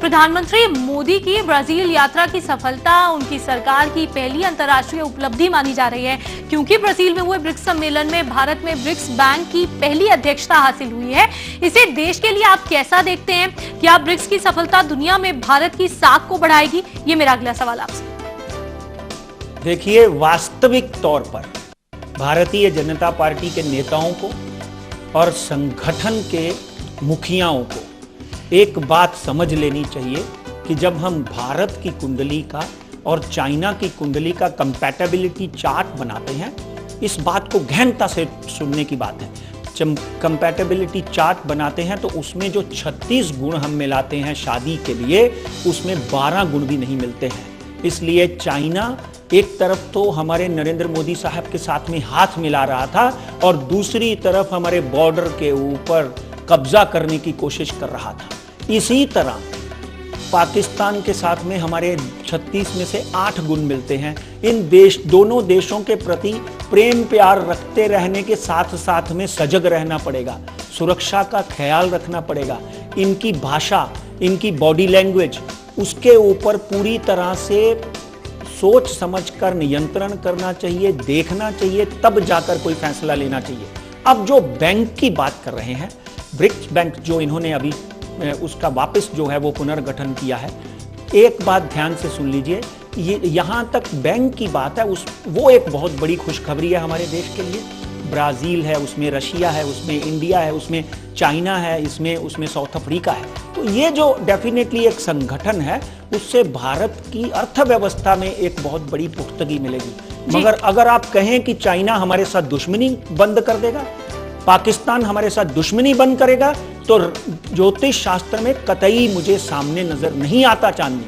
प्रधानमंत्री मोदी की ब्राजील यात्रा की सफलता उनकी सरकार की पहली अंतर्राष्ट्रीय उपलब्धि मानी जा रही है, क्योंकि ब्राजील में हुए ब्रिक्स सम्मेलन में भारत में ब्रिक्स बैंक की पहली अध्यक्षता हासिल हुई है। इसे देश के लिए आप कैसा देखते हैं? क्या ब्रिक्स की सफलता दुनिया में भारत की साख को बढ़ाएगी? ये मेरा अगला सवाल आपसे। देखिए, वास्तविक तौर पर भारतीय जनता पार्टी के नेताओं को और संगठन के मुखियाओं को एक बात समझ लेनी चाहिए कि जब हम भारत की कुंडली का और चाइना की कुंडली का कंपैटिबिलिटी चार्ट बनाते हैं, इस बात को गहनता से सुनने की बात है। जब कंपैटिबिलिटी चार्ट बनाते हैं तो उसमें जो 36 गुण हम मिलाते हैं शादी के लिए, उसमें 12 गुण भी नहीं मिलते हैं। इसलिए चाइना एक तरफ तो हमारे नरेंद्र मोदी साहब के साथ में हाथ मिला रहा था और दूसरी तरफ हमारे बॉर्डर के ऊपर कब्जा करने की कोशिश कर रहा था। इसी तरह पाकिस्तान के साथ में हमारे 36 में से 8 गुण मिलते हैं। इन दोनों देशों के प्रति प्रेम प्यार रखते रहने के साथ साथ में सजग रहना पड़ेगा, सुरक्षा का ख्याल रखना पड़ेगा। इनकी भाषा, इनकी बॉडी लैंग्वेज, उसके ऊपर पूरी तरह से सोच समझकर नियंत्रण करना चाहिए, देखना चाहिए, तब जाकर कोई फैसला लेना चाहिए। अब जो बैंक की बात कर रहे हैं, ब्रिक्स बैंक जो इन्होंने अभी उसका वापस जो है वो पुनर्गठन किया है, एक बात ध्यान से सुन लीजिए, ये यहाँ तक बैंक की बात है, वो एक बहुत बड़ी खुशखबरी है हमारे देश के लिए। ब्राज़ील है, उसमें रशिया है, उसमें इंडिया है, उसमें चाइना है, उसमें साउथ अफ्रीका है। तो ये जो डेफिनेटली एक संगठन है, उससे भारत की अर्थव्यवस्था में एक बहुत बड़ी पुख्तगी मिलेगी। मगर अगर आप कहें कि चाइना हमारे साथ दुश्मनी बंद कर देगा, पाकिस्तान हमारे साथ दुश्मनी बंद करेगा, तो ज्योतिष शास्त्र में कतई मुझे सामने नजर नहीं आता चांदनी।